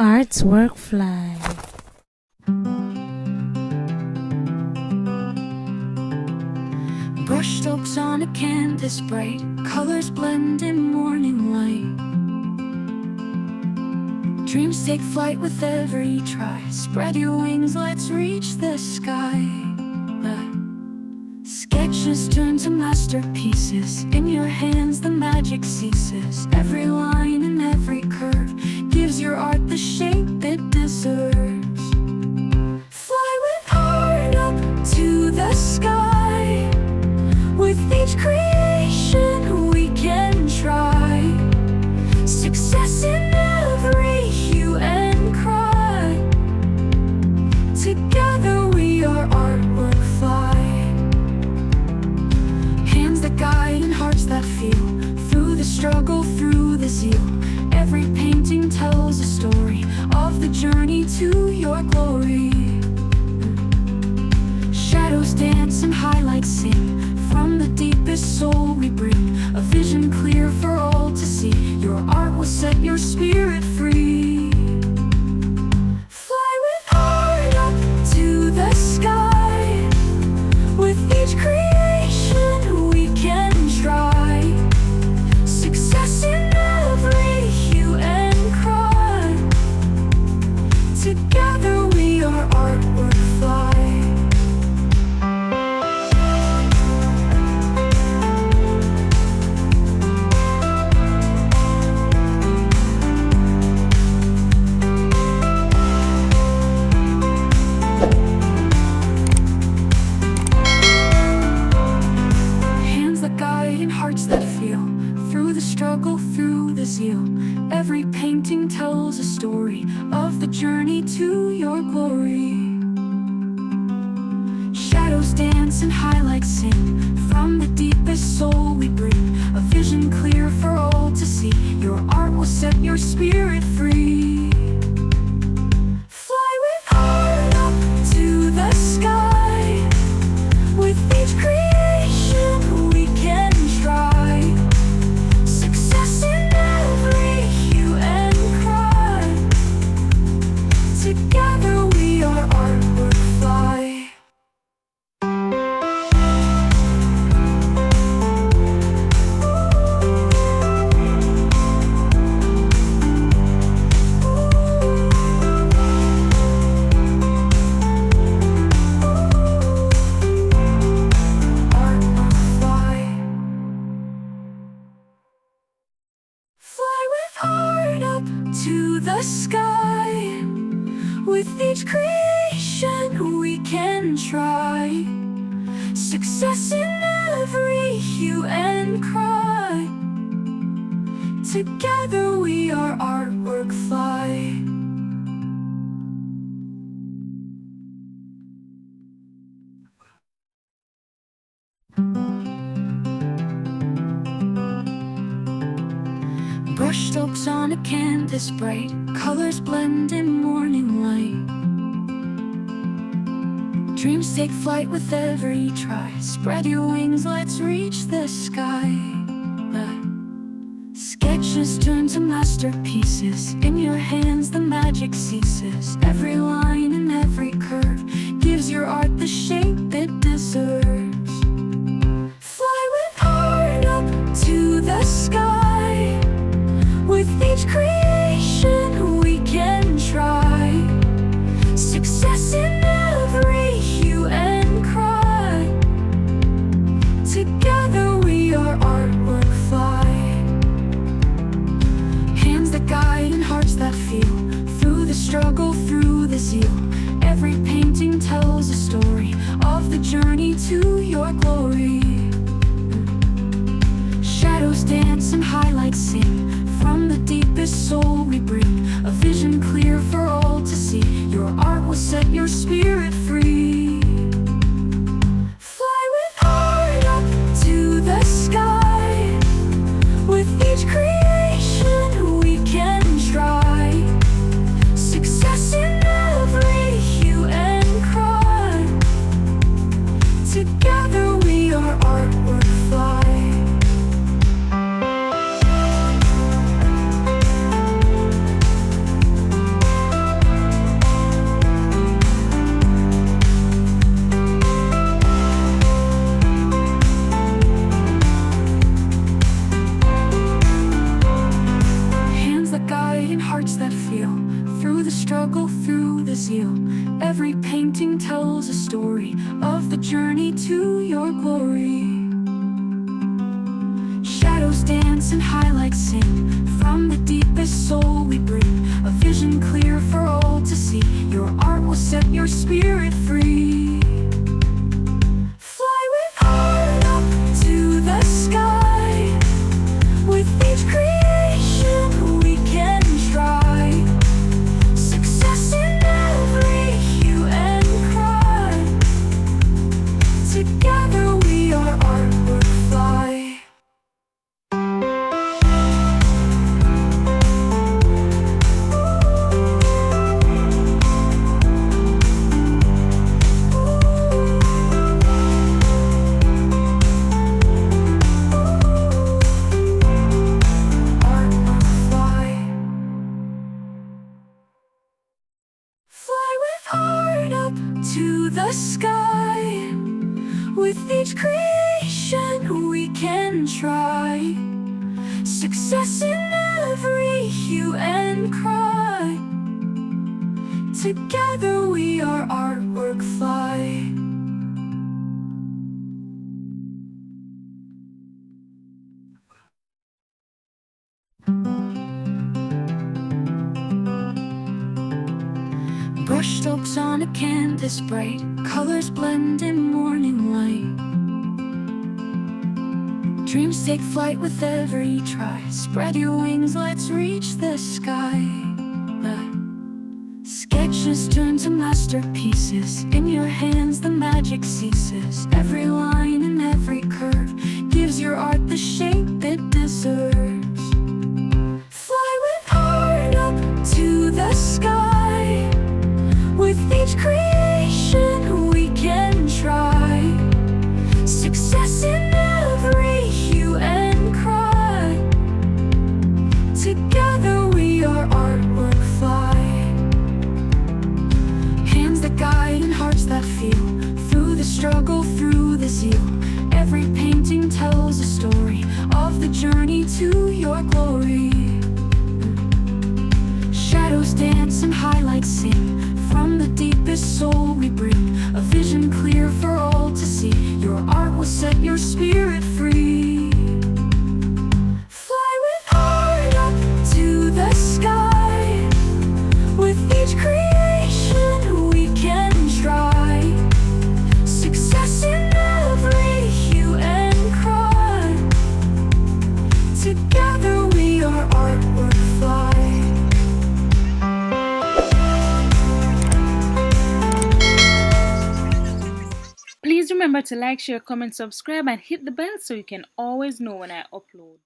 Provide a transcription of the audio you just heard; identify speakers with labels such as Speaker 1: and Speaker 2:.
Speaker 1: Arts Workfly.
Speaker 2: Brushstrokes on a canvas bright, colors blend in morning light. Dreams take flight with every try. Spread your wings, let's reach the sky. Sketches turn to masterpieces. In your hands the magic ceases. Every line and every curve gives your art the shape it deserves. Fly with heart up to the sky. With each creation we can try. Success in every hue and cry. Together we are artwork fly. Hands that guide and hearts that feel. Through the struggle, through the zeal. Every painting tells a story of the journey to your glory. Shadows dance and highlights sing. From the deepest soul we bring a vision clear for all to see. Your art will set your spirit free. Fly with heart up to the sky. With each creation we can try. Success in every hue and cry. Together we are artwork fly. Hearts that feel. Through the struggle, through the zeal. Every painting tells a story of the journey to your glory. Shadows dance and highlights sing. From the deepest soul we bring a vision clear for all to see. Your art will set your spirit free. Fly with heart up to the sky. With each creation we can try. Success in every hue and cry. Together we are artwork fly. To the sky. With each creation we can try. Success in every hue and cry. Together we are artwork fly. Brushstrokes on a canvas bright, colors blend in morning light. Dreams take flight with every try. Spread your wings, let's reach the sky. Sketches turn to masterpieces. In your hands the magic ceases. Every line and every curve gives your art the shape it deserves. Fly with heart up to the sky. With each creation we can try. Success in every hue and cry. Together we are artwork fly. Hands that guide and hearts that feel. Through the struggle, through the zeal. Every painting tells a story of the journey to your glory. Shadows dance and highlights sing. From the deepest soul we bring a vision clear for all to see. Your art will set your spirit free. Fly with heart up to the sky. With each creation we can try. Success in every hue and cry. Together we are artwork fly. feel. Through the struggle, through the zeal, every painting tells a story of the journey to your glory. Shadows dance and highlights sing. From the deepest soul we bring a vision clear for all to see. Your art will set your spirit free. Fly with heart up to the sky. With each creation we can try. Success in every hue and cry. Together we are artwork fly. To the sky. With each creation we can try. Success in every hue and cry. Together we are artwork fly. Brushstrokes on a canvas bright, colors blend in morning light. Dreams take flight with every try. Spread your wings, let's reach the sky. The sketches turn to masterpieces. In your hands the magic ceases. Every line and every curve gives your art the shape it deserves. Fly with heart up to the sky. With each creation we can try. Success in every hue and cry. Together we are artwork fly. Hands that guide and hearts that feel. Through the struggle, through the zeal, every painting tells a story of the journey to your glory. Shadows dance and highlights sing. From the deepest soul we bring a vision clear for all to see. Your art will set your spirit free. Fly with heart up to the sky. With each creation we can try. Success in every hue and cry. Together we are artwork fly.
Speaker 1: Please remember to like, share, comment, subscribe, and hit the bell so you can always know when I upload.